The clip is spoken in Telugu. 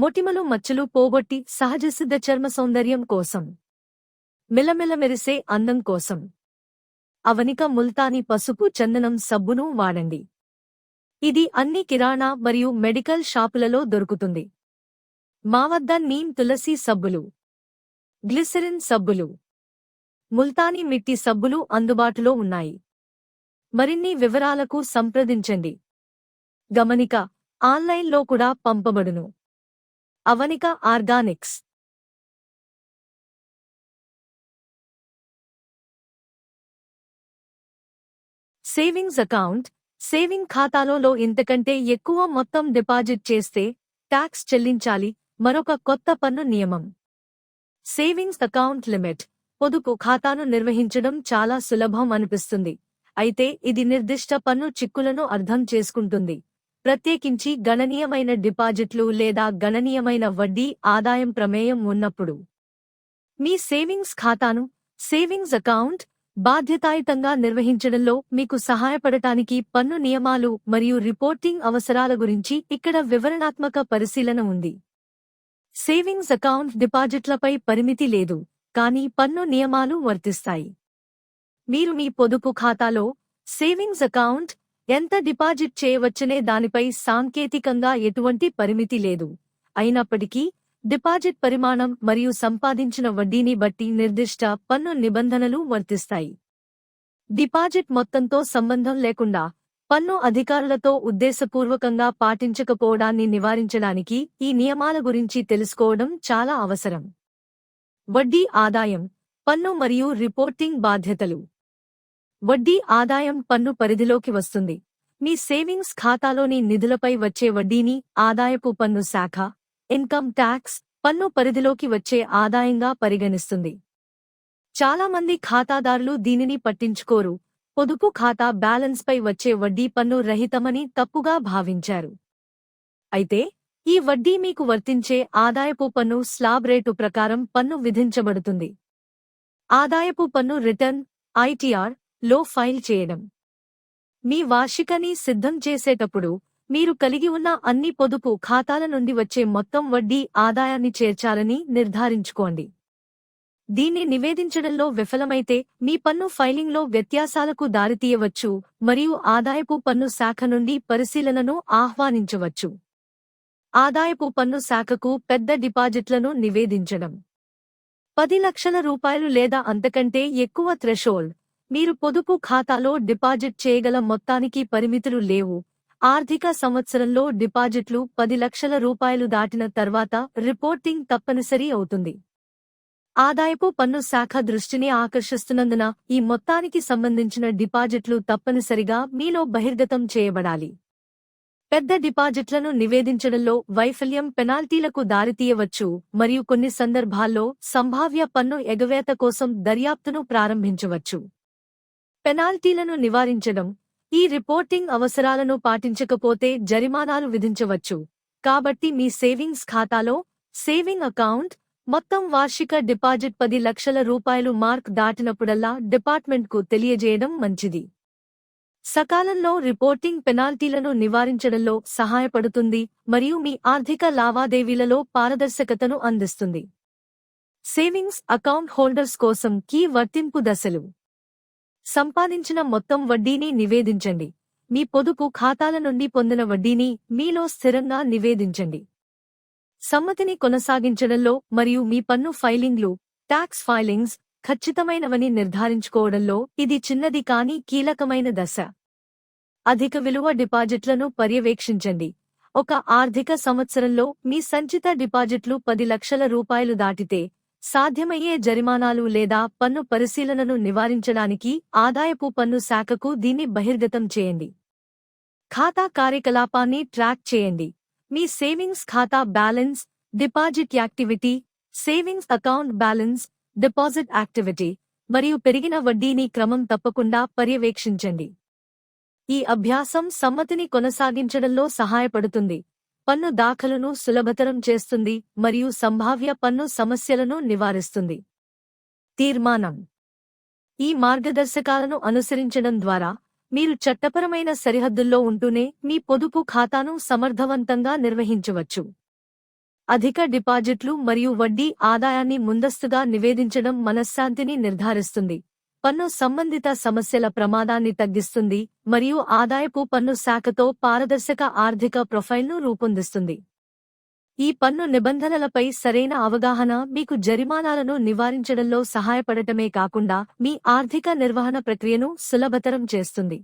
మొటిమలు మచ్చలు పోగొట్టి సహజసిద్ధ చర్మ సౌందర్యం కోసం, మిలమిల మెరిసే అందం కోసం అవనిక ముల్తానీ పసుపు చందనం సబ్బును వాడండి. ఇది అన్ని కిరాణా మరియు మెడికల్ షాపులలో దొరుకుతుంది. మా వద్ద నీమ్ తులసి సబ్బులు, గ్లిసరిన్ సబ్బులు, ముల్తానీ మిట్టి సబ్బులు అందుబాటులో ఉన్నాయి. మరిన్ని వివరాలకు సంప్రదించండి. గమనిక: ఆన్లైన్లో కూడా పంపబడును. అవనిక ఆర్గానిక్స్. Savings account. సేవింగ్ ఖాతాలో ఇంతకంటే ఎక్కువ మొత్తం డిపాజిట్ చేస్తే ట్యాక్స్ చెల్లించాలి. మరొక కొత్త పన్ను నియమం. Savings account limit. పొదుపు ఖాతాను నిర్వహించడం చాలా సులభం అనిపిస్తుంది, అయితే ఇది నిర్దిష్ట పన్ను చిక్కులను అర్థం చేసుకుంటుంది, ప్రత్యేకించి గణనీయమైన డిపాజిట్లు లేదా గణనీయమైన వడ్డీ ఆదాయం ప్రమేయం ఉన్నప్పుడు. మీ సేవింగ్స్ ఖాతాను, సేవింగ్స్ అకౌంట్ బాధ్యతాయుతంగా నిర్వహించడంలో మీకు సహాయపడటానికి పన్ను నియమాలు మరియు రిపోర్టింగ్ అవసరాల గురించి ఇక్కడ వివరణాత్మక పరిశీలన ఉంది. సేవింగ్స్ అకౌంట్ డిపాజిట్లపై పరిమితి లేదు, కానీ పన్ను నియమాలు వర్తిస్తాయి. మీరు మీ పొదుపు ఖాతాలో, సేవింగ్స్ అకౌంట్ ఎంత డిపాజిట్ చేయవచ్చనే దానిపై సాంకేతికంగా ఎటువంటి పరిమితి లేదు. అయినప్పటికీ, డిపాజిట్ పరిమాణం మరియు సంపాదించిన వడ్డీని బట్టి నిర్దిష్ట పన్ను నిబంధనలు వర్తిస్తాయి. డిపాజిట్ మొత్తంతో సంబంధం లేకుండా, పన్ను అధికారులతో ఉద్దేశపూర్వకంగా పాటించకపోవడాన్ని నివారించడానికి ఈ నియమాల గురించి తెలుసుకోవడం చాలా అవసరం. వడ్డీ ఆదాయం, పన్ను మరియు రిపోర్టింగ్ బాధ్యతలు. వడ్డీ ఆదాయం పన్ను పరిధిలోకి వస్తుంది. మీ సేవింగ్స్ ఖాతాలోని నిధులపై వచ్చే వడ్డీని ఆదాయపు పన్ను శాఖ, ఇన్కమ్ ట్యాక్స్, పన్ను పరిధిలోకి వచ్చే ఆదాయంగా పరిగణిస్తుంది. చాలామంది ఖాతాదారులు దీనిని పట్టించుకోరు, పొదుపు ఖాతా బ్యాలెన్స్పై వచ్చే వడ్డీ పన్ను రహితమని తప్పుగా భావించారు. అయితే, ఈ వడ్డీ మీకు వర్తించే ఆదాయపు పన్ను స్లాబ్ రేటు ప్రకారం పన్ను విధించబడుతుంది. ఆదాయపు పన్ను రిటర్న్ (ఐటీఆర్) లో ఫైల్ చేయడం. మీ వార్షికని సిద్ధం చేసేటప్పుడు, మీరు కలిగి ఉన్న అన్ని పొదుపు ఖాతాల నుండి వచ్చే మొత్తం వడ్డీ ఆదాయాన్ని చేర్చాలని నిర్ధారించుకోండి. దీన్ని నివేదించడంలో విఫలమైతే మీ పన్ను ఫైలింగ్లో వ్యత్యాసాలకు దారితీయవచ్చు మరియు ఆదాయపు పన్ను శాఖ నుండి పరిశీలనను ఆహ్వానించవచ్చు. ఆదాయపు పన్ను శాఖకు పెద్ద డిపాజిట్లను నివేదించడం. 10 లక్షల రూపాయలు లేదా అంతకంటే ఎక్కువ థ్రెషోల్డ్. మీరు పొదుపు ఖాతాలో డిపాజిట్ చేయగల మొత్తానికి పరిమితులు లేవు. ఆర్థిక సంవత్సరంలో డిపాజిట్లు 10 లక్షల రూపాయలు దాటిన తర్వాత రిపోర్టింగ్ తప్పనిసరి అవుతుంది. ఆదాయపు పన్ను శాఖ దృష్టిని ఆకర్షిస్తున్నందున ఈ మొత్తానికి సంబంధించిన డిపాజిట్లు తప్పనిసరిగా మీలో బహిర్గతం చేయబడాలి. పెద్ద డిపాజిట్లను నివేదించడంలో వైఫల్యం పెనాల్టీలకు దారితీయవచ్చు మరియు కొన్ని సందర్భాల్లో సంభావ్య పన్ను ఎగవేత కోసం దర్యాప్తును ప్రారంభించవచ్చు. పెనాల్టీలను నివారించడం. ఈ రిపోర్టింగ్ అవసరాలను పాటించకపోతే జరిమానాలు విధించవచ్చు, కాబట్టి మీ సేవింగ్స్ ఖాతాలో, సేవింగ్ అకౌంట్ మొత్తం వార్షిక డిపాజిట్ 10 లక్షల రూపాయలు మార్క్ దాటినప్పుడల్లా డిపార్ట్మెంట్కు తెలియజేయడం మంచిది. సకాలంలో రిపోర్టింగ్ పెనాల్టీలను నివారించడంలో సహాయపడుతుంది మరియు మీ ఆర్థిక లావాదేవీలలో పారదర్శకతను అందిస్తుంది. సేవింగ్స్ అకౌంట్ హోల్డర్స్ కోసం కీ వర్తింపు దశలు. సంపాదించిన మొత్తం వడ్డీని నివేదించండి. మీ పొదుపు ఖాతాల నుండి పొందిన వడ్డీని మీలో స్థిరంగా నివేదించండి. సమ్మతిని కొనసాగించడంలో మరియు మీ పన్ను ఫైలింగ్లు, ట్యాక్స్ ఫైలింగ్స్ ఖచ్చితమైనవని నిర్ధారించుకోవడంలో ఇది చిన్నది కానీ కీలకమైన దశ. అధిక విలువ డిపాజిట్లను పర్యవేక్షించండి. ఒక ఆర్థిక సంవత్సరంలో మీ సంచిత డిపాజిట్లు 10 లక్షల రూపాయలు దాటితే, సాధ్యమయ్యే జరిమానాలు లేదా పన్ను పరిశీలనను నివారించడానికి ఆదాయపు పన్ను శాఖకు దీన్ని బహిర్గతం చేయండి. ఖాతా కార్యకలాపాన్ని ట్రాక్ చేయండి. మీ సేవింగ్స్ ఖాతా balance, deposit activity, savings account balance, deposit activity మరియు పెరిగిన వడ్డీని క్రమం తప్పకుండా పర్యవేక్షించండి. ఈ అభ్యాసం సమ్మతిని కొనసాగించడంలో సహాయపడుతుంది, పన్ను దాఖలును సులభతరం చేస్తుంది మరియు సంభావ్య పన్ను సమస్యలను నివారిస్తుంది. తీర్మానం. ఈ మార్గదర్శకాలను అనుసరించడం ద్వారా మీరు చట్టపరమైన సరిహద్దుల్లో ఉంటూనే మీ పొదుపు ఖాతాను సమర్థవంతంగా నిర్వహించవచ్చు. అధిక డిపాజిట్లు మరియు వడ్డీ ఆదాయాన్ని ముందస్తుగా నివేదించడం మనశ్శాంతిని నిర్ధారిస్తుంది, పన్ను సంబంధిత సమస్యల ప్రమాదాన్ని తగ్గిస్తుంది మరియు ఆదాయపు పన్ను శాఖతో పారదర్శక ఆర్థిక ప్రొఫైల్ను రూపొందిస్తుంది. ఈ పన్ను నిబంధనలపై సరైన అవగాహన మీకు జరిమానాలను నివారించడంలో సహాయపడటమే కాకుండా మీ ఆర్థిక నిర్వహణ ప్రక్రియను సులభతరం చేస్తుంది.